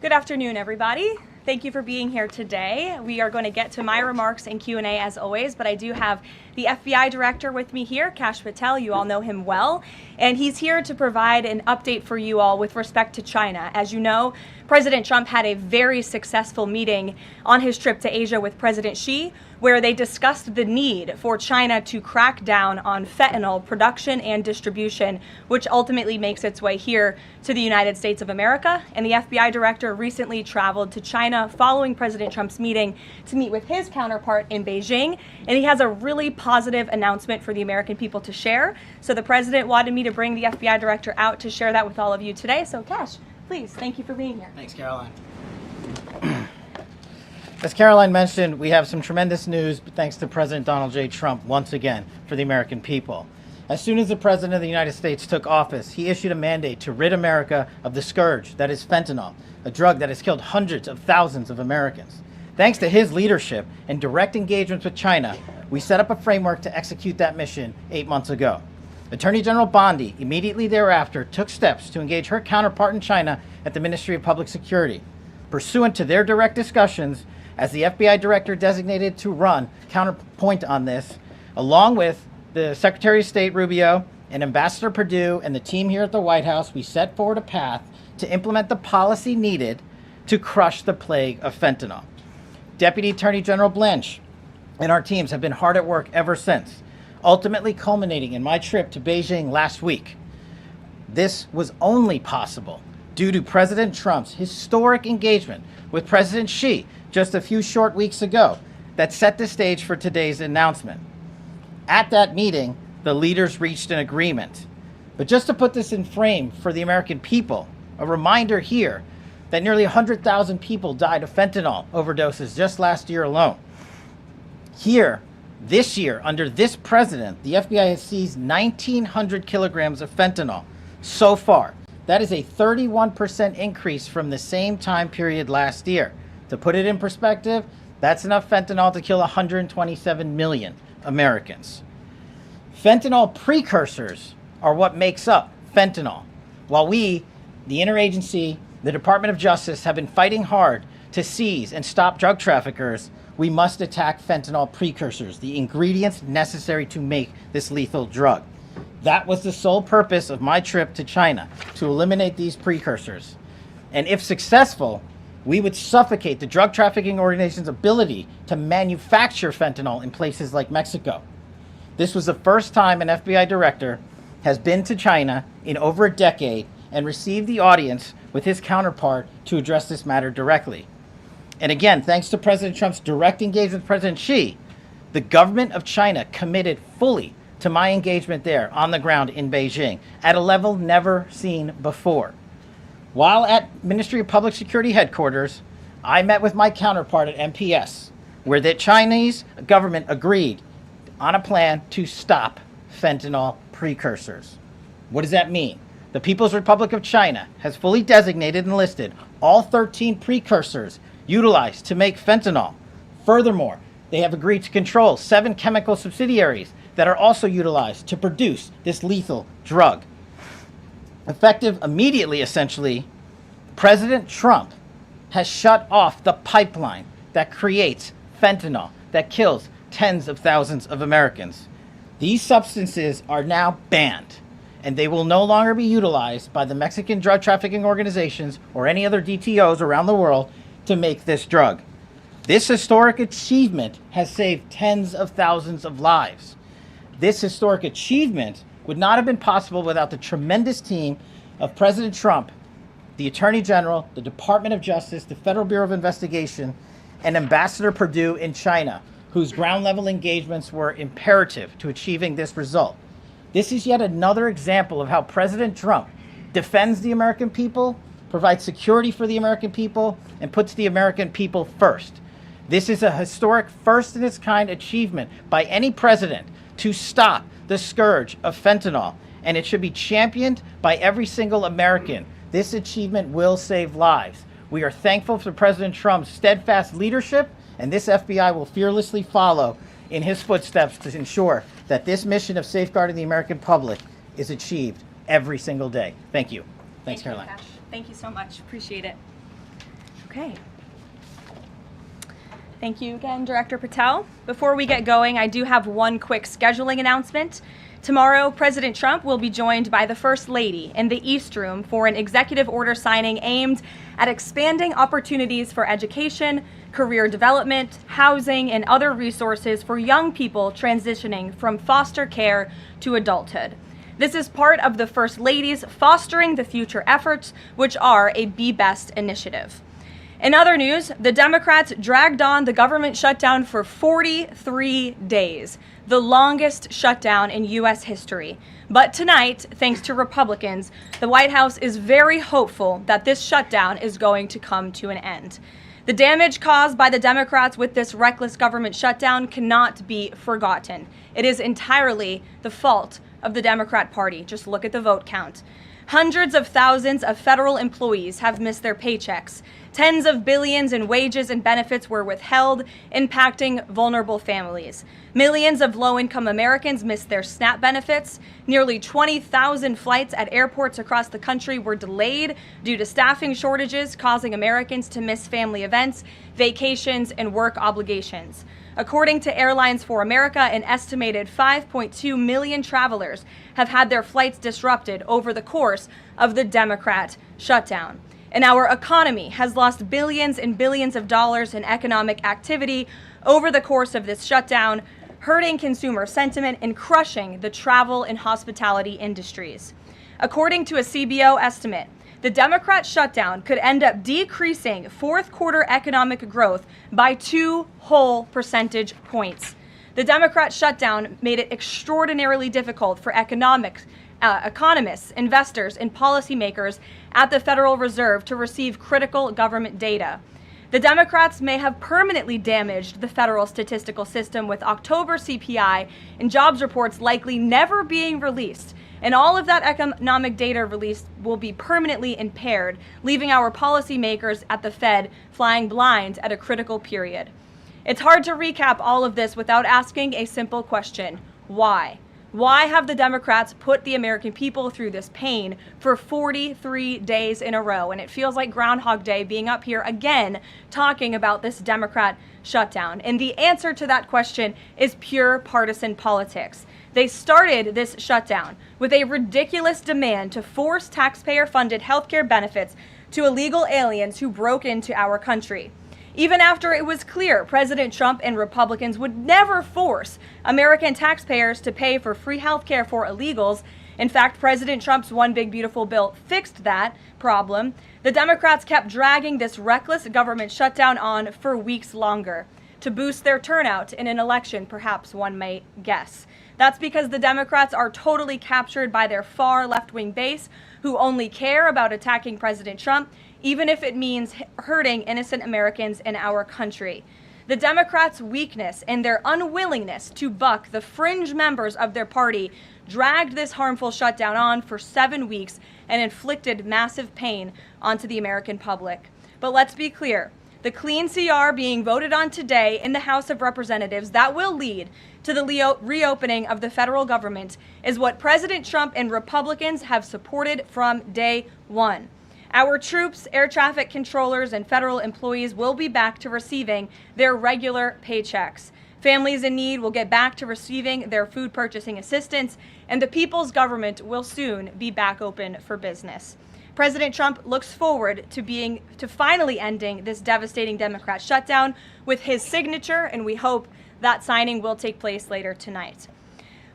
Good afternoon, everybody. Thank you for being here today. We are going to get to my remarks and Q&A as always, but I do have the FBI director with me here, Kash Patel. You all know him well, and he's here to provide an update for you all with respect to China. As you know, President Trump had a very successful meeting on his trip to Asia with President Xi, where they discussed the need for China to crack down on fentanyl production and distribution, which ultimately makes its way here to the United States of America. And the FBI director recently traveled to China following President Trump's meeting to meet with his counterpart in Beijing. And he has a really positive announcement for the American people to share. So the president wanted me to bring the FBI director out to share that with all of you today. So Kash, please, thank you for being here. Thanks, Karoline. As Karoline mentioned, we have some tremendous news thanks to President Donald J. Trump once again for the American people. As soon as the President of the United States took office, he issued a mandate to rid America of the scourge that is fentanyl, a drug that has killed hundreds of thousands of Americans. Thanks to his leadership and direct engagements with China, we set up a framework to execute that mission 8 months ago. Attorney General Bondi immediately thereafter took steps to engage her counterpart in China at the Ministry of Public Security. Pursuant to their direct discussions, as the FBI director designated to run counterpoint on this, along with the Secretary of State Rubio and Ambassador Perdue and the team here at the White House, we set forward a path to implement the policy needed to crush the plague of fentanyl. Deputy Attorney General Blanche and our teams have been hard at work ever since, ultimately culminating in my trip to Beijing last week. This was only possible due to President Trump's historic engagement with President Xi just a few short weeks ago that set the stage for today's announcement. At that meeting, the leaders reached an agreement. But just to put this in frame for the American people, a reminder here that nearly 100,000 people died of fentanyl overdoses just last year alone. Here, this year, under this president, the FBI has seized 1,900 kilograms of fentanyl so far. That is a 31% increase from the same time period last year. To put it in perspective, that's enough fentanyl to kill 127 million Americans. Fentanyl precursors are what makes up fentanyl. While we, the interagency, the Department of Justice, have been fighting hard to seize and stop drug traffickers, we must attack fentanyl precursors, the ingredients necessary to make this lethal drug. That was the sole purpose of my trip to China, to eliminate these precursors. And if successful, we would suffocate the drug trafficking organization's ability to manufacture fentanyl in places like Mexico. This was the first time an FBI director has been to China in over a decade and received the audience with his counterpart to address this matter directly. And again, thanks to President Trump's direct engagement with President Xi, the government of China committed fully to my engagement there on the ground in Beijing at a level never seen before. While at Ministry of Public Security headquarters, I met with my counterpart at MPS, where the Chinese government agreed on a plan to stop fentanyl precursors. What does that mean? The People's Republic of China has fully designated and listed all 13 precursors utilized to make fentanyl. Furthermore, they have agreed to control 7 chemical subsidiaries that are also utilized to produce this lethal drug. Effective immediately, essentially, President Trump has shut off the pipeline that creates fentanyl that kills tens of thousands of Americans. These substances are now banned, and they will no longer be utilized by the Mexican drug trafficking organizations or any other DTOs around the world to make this drug. This historic achievement has saved tens of thousands of lives. This historic achievement would not have been possible without the tremendous team of President Trump, the Attorney General, the Department of Justice, the Federal Bureau of Investigation, and Ambassador Perdue in China, whose ground-level engagements were imperative to achieving this result. This is yet another example of how President Trump defends the American people, provides security for the American people, and puts the American people first. This is a historic first-in-its-kind achievement by any president to stop the scourge of fentanyl, and it should be championed by every single American. This achievement will save lives. We are thankful for President Trump's steadfast leadership, and this FBI will fearlessly follow in his footsteps to ensure that this mission of safeguarding the American public is achieved every single day. Thank you. Thanks, Karoline. Thank you so much. Appreciate it. Okay. Thank you again, Director Patel. Before we get going, I do have one quick scheduling announcement. Tomorrow, President Trump will be joined by the First Lady in the East Room for an executive order signing aimed at expanding opportunities for education, career development, housing, and other resources for young people transitioning from foster care to adulthood. This is part of the First Lady's Fostering the Future efforts, which are a Be Best initiative. In other news, the Democrats dragged on the government shutdown for 43 days, the longest shutdown in U.S. history. But tonight, thanks to Republicans, the White House is very hopeful that this shutdown is going to come to an end. The damage caused by the Democrats with this reckless government shutdown cannot be forgotten. It is entirely the fault of the Democrat Party. Just look at the vote count. Hundreds of thousands of federal employees have missed their paychecks. Tens of billions in wages and benefits were withheld, impacting vulnerable families. Millions of low-income Americans missed their SNAP benefits. Nearly 20,000 flights at airports across the country were delayed due to staffing shortages, causing Americans to miss family events, vacations, and work obligations. According to Airlines for America, an estimated 5.2 million travelers have had their flights disrupted over the course of the Democrat shutdown. And our economy has lost billions and billions of dollars in economic activity over the course of this shutdown, hurting consumer sentiment and crushing the travel and hospitality industries. According to a CBO estimate, the Democrat shutdown could end up decreasing fourth quarter economic growth by 2 whole percentage points. The Democrat shutdown made it extraordinarily difficult for economists, investors, and policymakers at the Federal Reserve to receive critical government data. The Democrats may have permanently damaged the federal statistical system, with October CPI and jobs reports likely never being released. And all of that economic data released will be permanently impaired, leaving our policymakers at the Fed flying blind at a critical period. It's hard to recap all of this without asking a simple question: why? Why have the Democrats put the American people through this pain for 43 days in a row? And it feels like Groundhog Day being up here again talking about this Democrat shutdown. And the answer to that question is pure partisan politics. They started this shutdown with a ridiculous demand to force taxpayer-funded healthcare benefits to illegal aliens who broke into our country. Even after it was clear President Trump and Republicans would never force American taxpayers to pay for free health care for illegals. In fact, President Trump's One Big Beautiful Bill fixed that problem. The Democrats kept dragging this reckless government shutdown on for weeks longer to boost their turnout in an election, perhaps one may guess. That's because the Democrats are totally captured by their far left-wing base, who only care about attacking President Trump, even if it means hurting innocent Americans in our country. The Democrats' weakness and their unwillingness to buck the fringe members of their party dragged this harmful shutdown on for 7 weeks and inflicted massive pain onto the American public. But let's be clear. The clean CR being voted on today in the House of Representatives that will lead to the reopening of the federal government is what President Trump and Republicans have supported from day one. Our troops, air traffic controllers, and federal employees will be back to receiving their regular paychecks. Families in need will get back to receiving their food purchasing assistance, and the people's government will soon be back open for business. President Trump looks forward to finally ending this devastating Democrat shutdown with his signature, and we hope that signing will take place later tonight.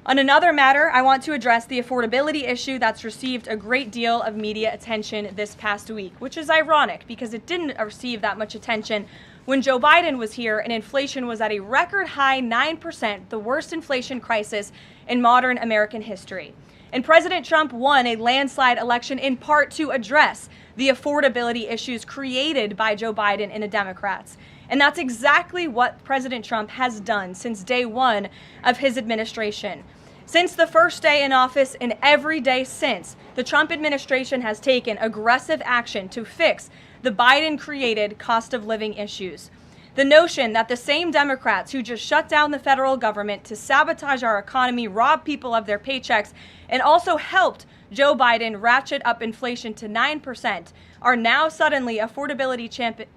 On another matter, I want to address the affordability issue that's received a great deal of media attention this past week, which is ironic because it didn't receive that much attention when Joe Biden was here and inflation was at a record high 9%, the worst inflation crisis in modern American history. And President Trump won a landslide election in part to address the affordability issues created by Joe Biden and the Democrats. And that's exactly what President Trump has done since day one of his administration. Since the first day in office and every day since, the Trump administration has taken aggressive action to fix the Biden-created cost of living issues. The notion that the same Democrats who just shut down the federal government to sabotage our economy, rob people of their paychecks, and also helped Joe Biden ratchet up inflation to 9%, are now suddenly affordability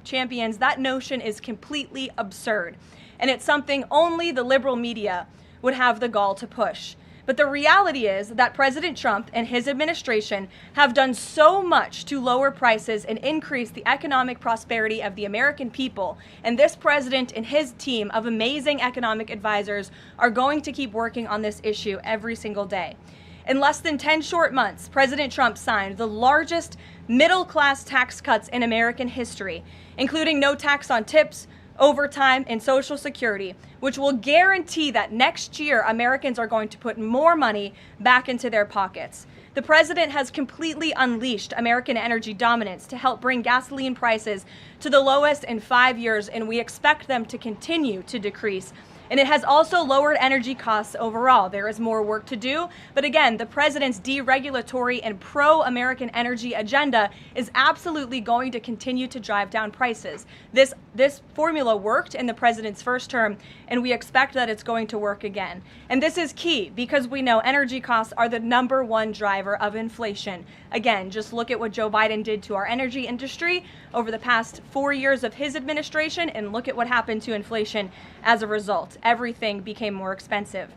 champions. That notion is completely absurd. And it's something only the liberal media would have the gall to push. But the reality is that President Trump and his administration have done so much to lower prices and increase the economic prosperity of the American people. And this president and his team of amazing economic advisors are going to keep working on this issue every single day. In less than 10 short months, President Trump signed the largest middle-class tax cuts in American history, including no tax on tips, overtime, and Social Security, which will guarantee that next year Americans are going to put more money back into their pockets. The president has completely unleashed American energy dominance to help bring gasoline prices to the lowest in 5 years, and we expect them to continue to decrease. And it has also lowered energy costs overall. There is more work to do, but again, the president's deregulatory and pro-American energy agenda is absolutely going to continue to drive down prices. This formula worked in the president's first term, and we expect that it's going to work again. And this is key because we know energy costs are the #1 driver of inflation. Again, just look at what Joe Biden did to our energy industry over the past 4 years of his administration, and look at what happened to inflation as a result. Everything became more expensive.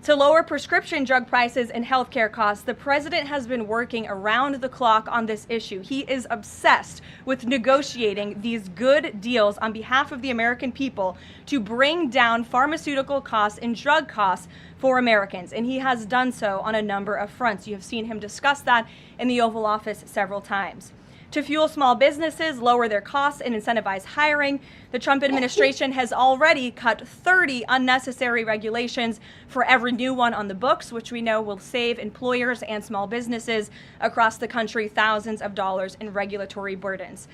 To lower prescription drug prices and healthcare costs, the president has been working around the clock on this issue. He is obsessed with negotiating these good deals on behalf of the American people to bring down pharmaceutical costs and drug costs for Americans, and he has done so on a number of fronts. You have seen him discuss that in the Oval Office several times. To fuel small businesses, lower their costs, and incentivize hiring, the Trump administration has already cut 30 unnecessary regulations for every new one on the books, which we know will save employers and small businesses across the country thousands of dollars in regulatory burdens.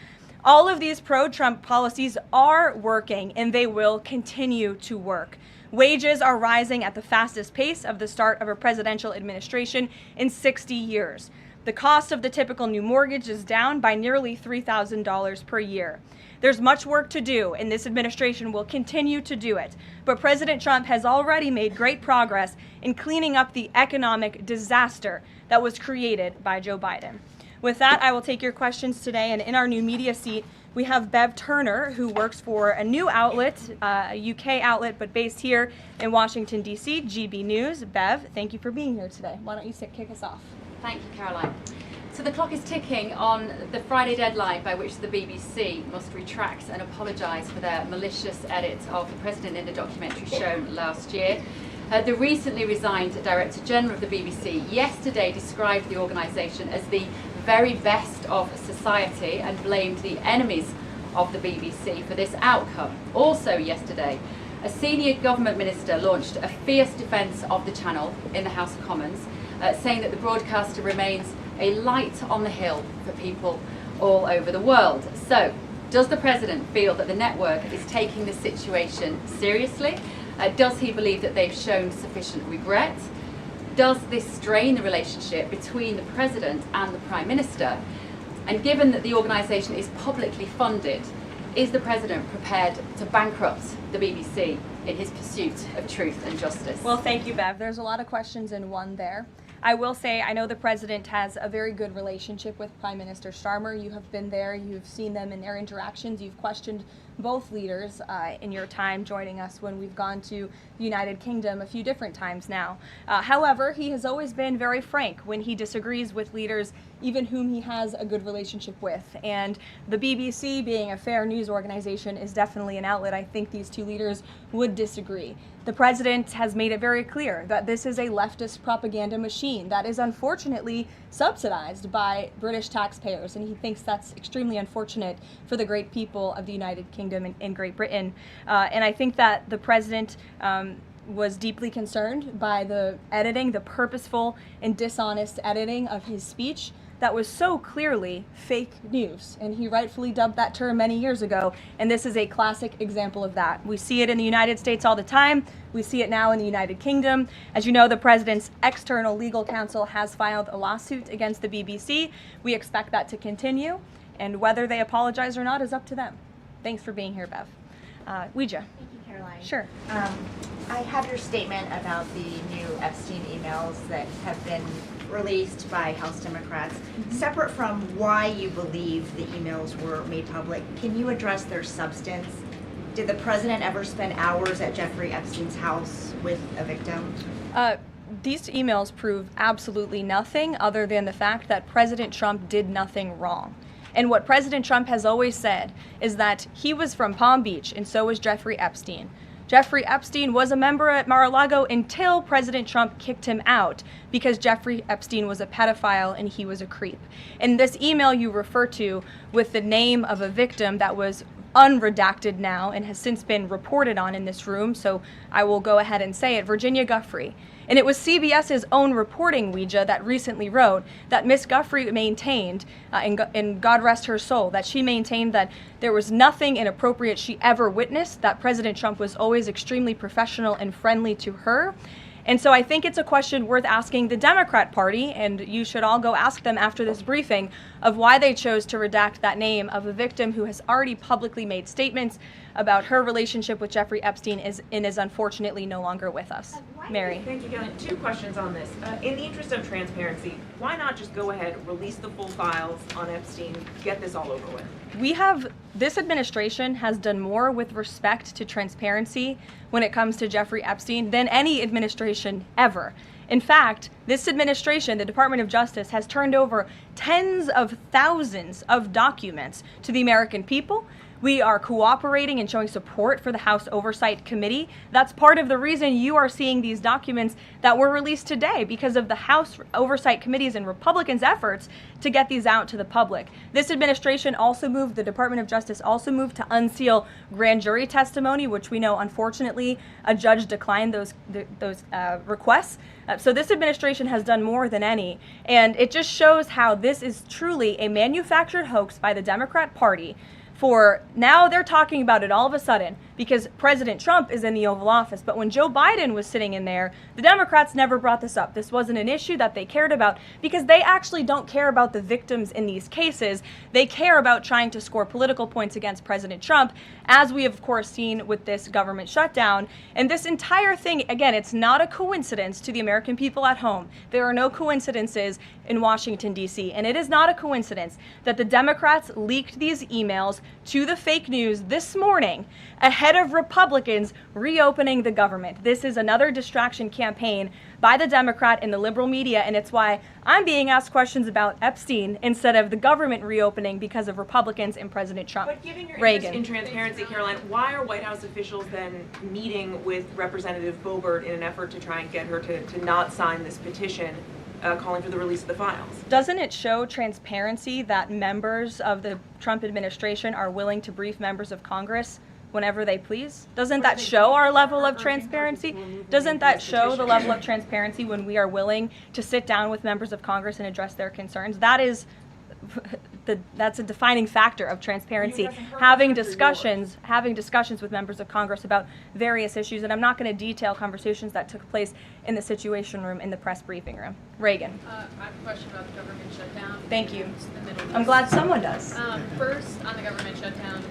All of these pro-Trump policies are working, and they will continue to work. Wages are rising at the fastest pace of the start of a presidential administration in 60 years. The cost of the typical new mortgage is down by nearly $3,000 per year. There's much work to do, and this administration will continue to do it. But President Trump has already made great progress in cleaning up the economic disaster that was created by Joe Biden. With that, I will take your questions today, and in our new media seat, we have Bev Turner, who works for a new outlet, a UK outlet, but based here in Washington, D.C., GB News. Bev, thank you for being here today. Why don't you kick us off? Thank you, Caroline. So the clock is ticking on the Friday deadline by which the BBC must retract and apologise for their malicious edit of the President in the documentary shown last year. The recently resigned Director General of the BBC yesterday described the organisation as the very best of society and blamed the enemies of the BBC for this outcome. Also yesterday, a senior government minister launched a fierce defence of the channel in the House of Commons, saying that the broadcaster remains a light on the hill for people all over the world. So, does the President feel that the network is taking the situation seriously? Does he believe that they've shown sufficient regret? Does this strain the relationship between the President and the Prime Minister? And given that the organisation is publicly funded, is the President prepared to bankrupt the BBC in his pursuit of truth and justice? Well, thank you, Bev. There's a lot of questions in one there. I will say I know the President has a very good relationship with Prime Minister Starmer. You have been there, you've seen them in their interactions, you've questioned both leaders in your time joining us when we've gone to the United Kingdom a few different times now. However, he has always been very frank when he disagrees with leaders, even whom he has a good relationship with. And the BBC, being a fair news organization, is definitely an outlet I think these two leaders would disagree. The President has made it very clear that this is a leftist propaganda machine that is unfortunately subsidized by British taxpayers, and he thinks that's extremely unfortunate for the great people of the United Kingdom and Great Britain. And I think that the President was deeply concerned by the editing, the purposeful and dishonest editing of his speech that was so clearly fake news, and he rightfully dubbed that term many years ago, and this is a classic example of that. We see it in the United States all the time. We see it now in the United Kingdom. As you know, the President's external legal counsel has filed a lawsuit against the BBC. We expect that to continue, and whether they apologize or not is up to them. Thanks for being here, Bev. Ouija. Thank you, Caroline. Sure. I have your statement about the new Epstein emails that have been released by House Democrats. Separate from why you believe the emails were made public, can you address their substance? Did the president ever spend hours at Jeffrey Epstein's house with a victim? These emails prove absolutely nothing other than the fact that President Trump did nothing wrong. And what President Trump has always said is that he was from Palm Beach, and so was Jeffrey Epstein. Jeffrey Epstein was a member at Mar-a-Lago until President Trump kicked him out because Jeffrey Epstein was a pedophile and he was a creep. And this email you refer to with the name of a victim that was unredacted now and has since been reported on in this room, so I will go ahead and say it, Virginia Giuffre. And it was CBS's own reporting, Ouija, that recently wrote that Miss Giuffre maintained, and God rest her soul, that she maintained that there was nothing inappropriate she ever witnessed, that President Trump was always extremely professional and friendly to her. And so I think it's a question worth asking the Democrat Party, and you should all go ask them after this briefing, of why they chose to redact that name of a victim who has already publicly made statements about her relationship with Jeffrey Epstein and is unfortunately no longer with us. Mary. Thank you, Karoline. Two questions on this. In the interest of transparency, why not just go ahead, release the full files on Epstein, get this all over with? This administration has done more with respect to transparency when it comes to Jeffrey Epstein than any administration ever. In fact, this administration, the Department of Justice, has turned over tens of thousands of documents to the American people. We are cooperating and showing support for the House Oversight Committee. That's part of the reason you are seeing these documents that were released today, because of the House Oversight Committee's and Republicans' efforts to get these out to the public. This administration also moved, the Department of Justice also moved to unseal grand jury testimony, which we know, unfortunately, a judge declined those requests. So this administration has done more than any, and it just shows how this is truly a manufactured hoax by the Democrat Party. For now they're talking about it all of a sudden because President Trump is in the Oval Office. But when Joe Biden was sitting in there, the Democrats never brought this up. This wasn't an issue that they cared about because they actually don't care about the victims in these cases. They care about trying to score political points against President Trump, as we have, of course, seen with this government shutdown. And this entire thing, again, it's not a coincidence to the American people at home. There are no coincidences in Washington, D.C. And it is not a coincidence that the Democrats leaked these emails to the fake news this morning ahead of Republicans reopening the government. This is another distraction campaign by the Democrat and the liberal media, and it's why I'm being asked questions about Epstein instead of the government reopening because of Republicans and President Trump. But given your Reagan. interest in transparency, Karoline, why are White House officials then meeting with Representative Boebert in an effort to try and get her to not sign this petition calling for the release of the files? Doesn't it show transparency that members of the Trump administration are willing to brief members of Congress whenever they please? Doesn't that show our level of transparency? Doesn't that show the level of transparency when we are willing to sit down with members of Congress and address their concerns? That's a defining factor of transparency. Having discussions with members of Congress about various issues, and I'm not going to detail conversations that took place in the Situation Room in the press briefing room. Reagan. I have a question about the government shutdown. Thank you. The Middle East. I'm glad someone does. First, on the government shutdown,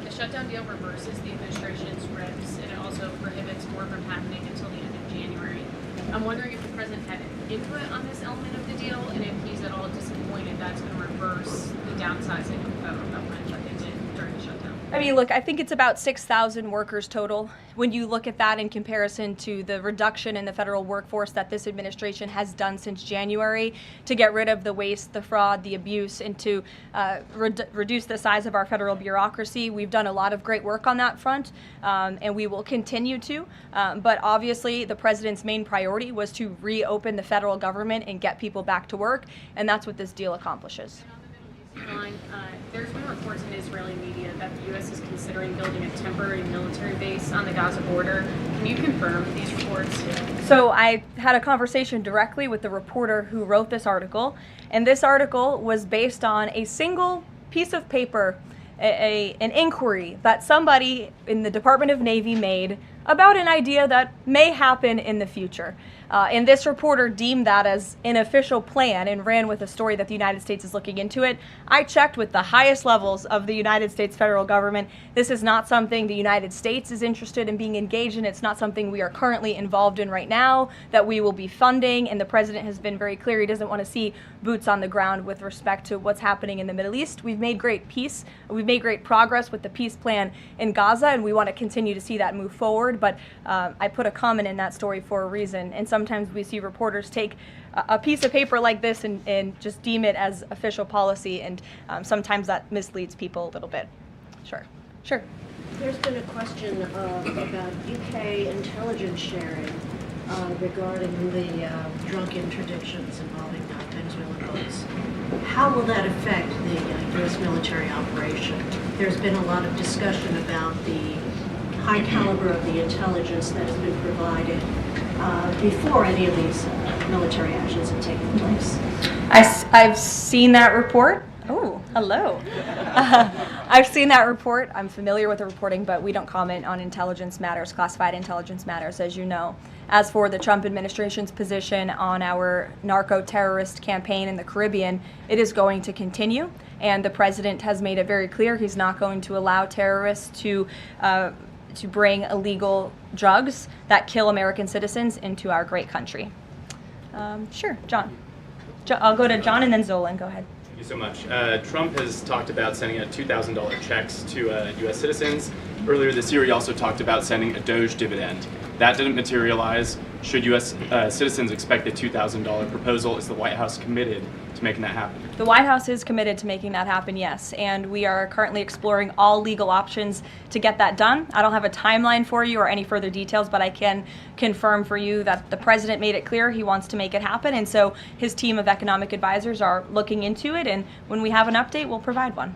the shutdown deal reverses the administration's reps, and it also prohibits more from happening until the end of January. I'm wondering if the president had input on this element of the deal, and if he's at all disappointed that's going to reverse the downsizing of government that they did during the shutdown. I mean, look, I think it's about 6,000 workers total. When you look at that in comparison to the reduction in the federal workforce that this administration has done since January to get rid of the waste, the fraud, the abuse, and to reduce the size of our federal bureaucracy, we've done a lot of great work on that front, and we will continue to. But obviously, the president's main priority was to reopen the federal government and get people back to work, and that's what this deal accomplishes. There's been reports in Israeli media that the U.S. is considering building a temporary military base on the Gaza border. Can you confirm these reports? So I had a conversation directly with the reporter who wrote this article, and this article was based on a single piece of paper, an inquiry that somebody in the Department of Navy made about an idea that may happen in the future. And this reporter deemed that as an official plan and ran with a story that the United States is looking into it. I checked with the highest levels of the United States federal government. This is not something the United States is interested in being engaged in. It's not something we are currently involved in right now that we will be funding. And the president has been very clear he doesn't want to see boots on the ground with respect to what's happening in the Middle East. We've made great peace. We've made great progress with the peace plan in Gaza, and we want to continue to see that move forward. But I put a comment in that story for a reason. And sometimes we see reporters take a piece of paper like this and just deem it as official policy, and sometimes that misleads people a little bit. Sure. There's been a question about UK intelligence sharing regarding the drunk interdictions involving Venezuelan boats. How will that affect the U.S. military operation? There's been a lot of discussion about the high caliber of the intelligence that has been provided before any of these military actions have taken place. I've seen that report. Oh, hello. I've seen that report. I'm familiar with the reporting, but we don't comment on intelligence matters, classified intelligence matters, as you know. As for the Trump administration's position on our narco-terrorist campaign in the Caribbean, it is going to continue, and the president has made it very clear he's not going to allow terrorists to bring illegal drugs that kill American citizens into our great country. Sure, John. I'll go to John and then Zolan. Go ahead. Thank you so much. Trump has talked about sending out $2,000 checks to U.S. citizens. Earlier this year, he also talked about sending a Doge dividend. That didn't materialize. Should U.S. Citizens expect the $2,000 proposal? Is the White House committed to making that happen? The White House is committed to making that happen, yes, and we are currently exploring all legal options to get that done. I don't have a timeline for you or any further details, but I can confirm for you that the president made it clear he wants to make it happen, and so his team of economic advisors are looking into it, and when we have an update, we'll provide one.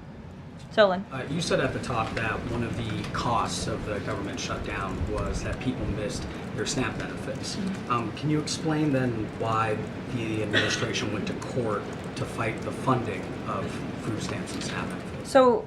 Solon. You said at the top that one of the costs of the government shutdown was that people missed their SNAP benefits. Can you explain then why the administration went to court to fight the funding of food stamps and SNAP benefits? So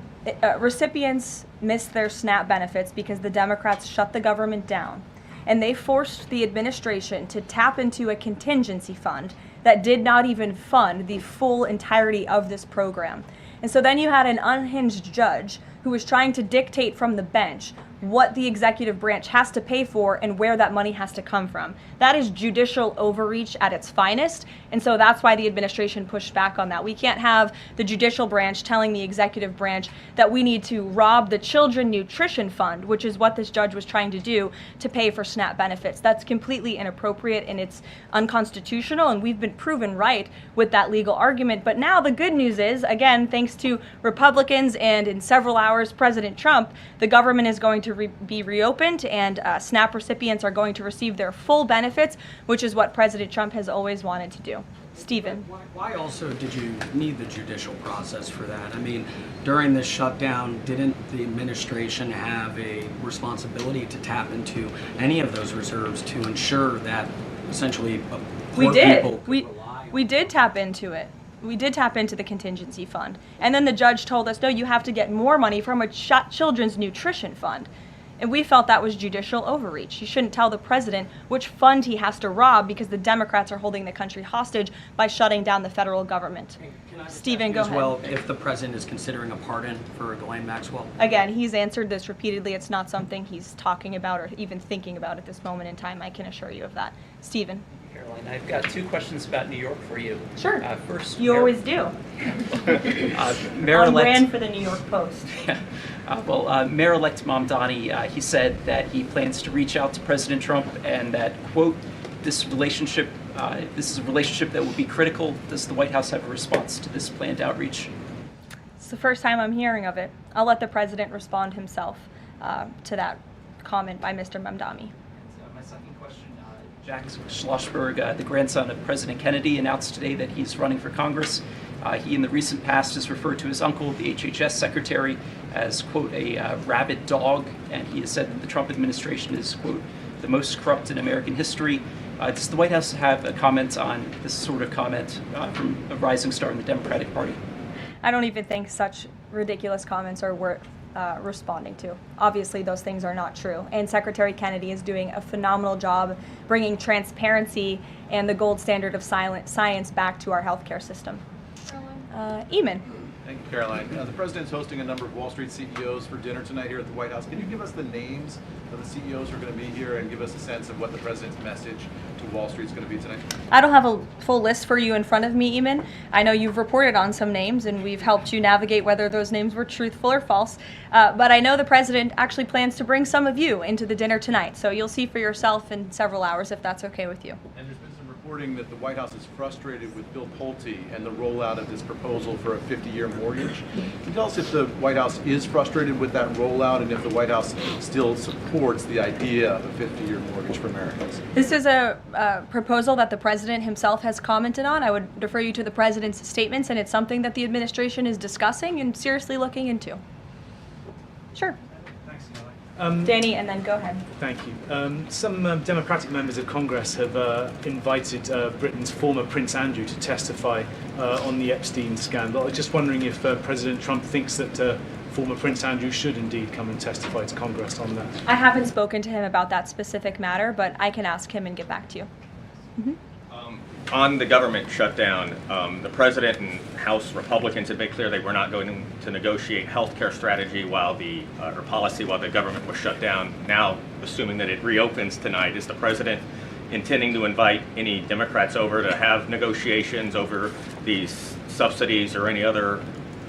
recipients missed their SNAP benefits because the Democrats shut the government down, and they forced the administration to tap into a contingency fund that did not even fund the full entirety of this program. And so then you had an unhinged judge who was trying to dictate from the bench what the executive branch has to pay for and where that money has to come from. That is judicial overreach at its finest, and so that's why the administration pushed back on that. We can't have the judicial branch telling the executive branch that we need to rob the Children Nutrition Fund, which is what this judge was trying to do, to pay for SNAP benefits. That's completely inappropriate and it's unconstitutional, and we've been proven right with that legal argument. But now the good news is, again, thanks to Republicans and in several hours President Trump, the government is going to be reopened, and SNAP recipients are going to receive their full benefits, which is what President Trump has always wanted to do. Stephen. Why also did you need the judicial process for that? I mean, during this shutdown, didn't the administration have a responsibility to tap into any of those reserves to ensure that essentially poor people could rely on? We did tap into it. We did tap into the contingency fund. And then the judge told us, no, you have to get more money from a children's nutrition fund. And we felt that was judicial overreach. You shouldn't tell the president which fund he has to rob because the Democrats are holding the country hostage by shutting down the federal government. Stephen, go ahead. Well, if the president is considering a pardon for Ghislaine Maxwell? Again, he's answered this repeatedly. It's not something he's talking about or even thinking about at this moment in time. I can assure you of that. Stephen. Karoline, I've got two questions about New York for you. Sure. First, you always do. On brand for the New York Post. Mayor-elect Mamdani, he said that he plans to reach out to President Trump and that, quote, this is a relationship that will be critical. Does the White House have a response to this planned outreach? It's the first time I'm hearing of it. I'll let the president respond himself to that comment by Mr. Mamdani. My second question, Jack Schlossberg, the grandson of President Kennedy, announced today that he's running for Congress. He, in the recent past, has referred to his uncle, the HHS secretary, as, quote, a rabid dog, and he has said that the Trump administration is, quote, the most corrupt in American history. Does the White House have a comment on this sort of comment from a rising star in the Democratic Party? I don't even think such ridiculous comments are responding to. Obviously, those things are not true. And Secretary Kennedy is doing a phenomenal job bringing transparency and the gold standard of science back to our healthcare system. Eamon. Thank you, Caroline. The President's hosting a number of Wall Street CEOs for dinner tonight here at the White House. Can you give us the names of the CEOs who are going to be here and give us a sense of what the President's message to Wall Street is going to be tonight? I don't have a full list for you in front of me, Eamon. I know you've reported on some names and we've helped you navigate whether those names were truthful or false. But I know the President actually plans to bring some of you into the dinner tonight. So you'll see for yourself in several hours if that's okay with you. And there's been some reporting that the White House is frustrated with Bill Pulte and the rollout of this proposal for a 50-year mortgage. Can you tell us if the White House is frustrated with that rollout and if the White House still supports the idea of a 50-year mortgage for Americans? This is a proposal that the President himself has commented on. I would refer you to the President's statements, and it's something that the administration is discussing and seriously looking into. Sure. Thanks, Caroline. Danny, and then go ahead. Thank you. Some Democratic members of Congress have invited Britain's former Prince Andrew to testify on the Epstein scandal. I was just wondering if President Trump thinks that former Prince Andrew should indeed come and testify to Congress on that. I haven't spoken to him about that specific matter, but I can ask him and get back to you. On the government shutdown, the President and House Republicans have made clear they were not going to negotiate health care strategy or policy while the government was shut down. Now, assuming that it reopens tonight, is the President intending to invite any Democrats over to have negotiations over these subsidies or any other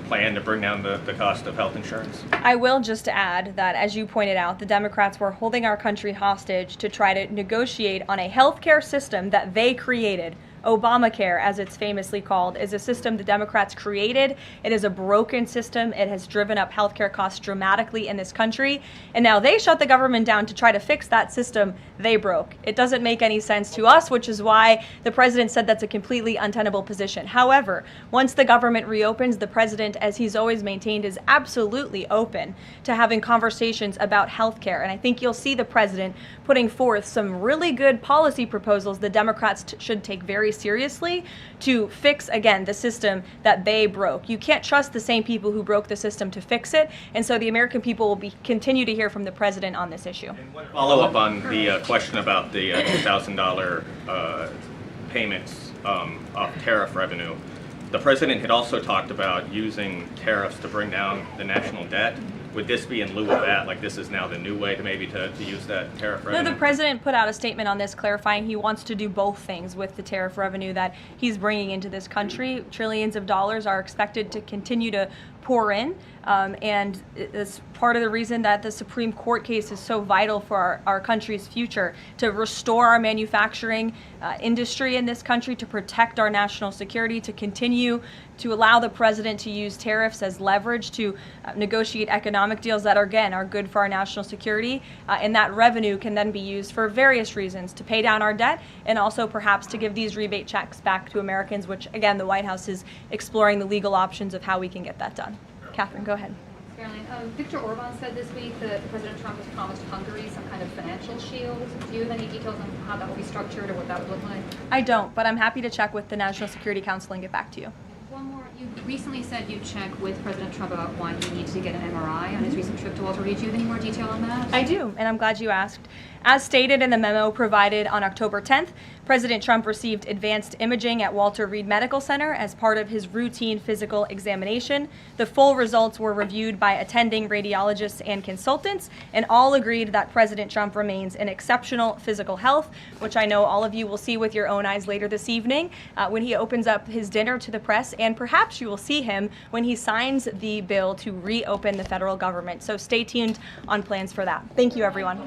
plan to bring down the cost of health insurance? I will just add that, as you pointed out, the Democrats were holding our country hostage to try to negotiate on a healthcare system that they created. Obamacare, as it's famously called, is a system the Democrats created. It is a broken system. It has driven up healthcare costs dramatically in this country. And now they shut the government down to try to fix that system they broke. It doesn't make any sense to us, which is why the President said that's a completely untenable position. However, once the government reopens, the President, as he's always maintained, is absolutely open to having conversations about healthcare. And I think you'll see the President putting forth some really good policy proposals the Democrats should take very seriously to fix, again, the system that they broke. You can't trust the same people who broke the system to fix it, and so the American people will continue to hear from the President on this issue. Follow up on the question about the $2,000 payments off tariff revenue. The President had also talked about using tariffs to bring down the national debt. Would this be in lieu of that? Like, this is now the new way to maybe to use that tariff revenue? No, the President put out a statement on this clarifying he wants to do both things with the tariff revenue that he's bringing into this country. Trillions of dollars are expected to continue to pour in, and it's part of the reason that the Supreme Court case is so vital for our country's future, to restore our manufacturing industry in this country, to protect our national security, to continue to allow the President to use tariffs as leverage to negotiate economic deals that are good for our national security, and that revenue can then be used for various reasons, to pay down our debt and also perhaps to give these rebate checks back to Americans, which again the White House is exploring the legal options of how we can get that done. Catherine, go ahead. Caroline, Viktor Orban said this week that President Trump has promised Hungary some kind of financial shield. Do you have any details on how that will be structured or what that would look like? I don't, but I'm happy to check with the National Security Council and get back to you. One more. You recently said you'd check with President Trump about why he needs to get an MRI on his recent trip to Walter Reed. Do you have any more detail on that? I do, and I'm glad you asked. As stated in the memo provided on October 10th, President Trump received advanced imaging at Walter Reed Medical Center as part of his routine physical examination. The full results were reviewed by attending radiologists and consultants, and all agreed that President Trump remains in exceptional physical health, which I know all of you will see with your own eyes later this evening when he opens up his dinner to the press, and perhaps you will see him when he signs the bill to reopen the federal government. So stay tuned on plans for that. Thank you, everyone.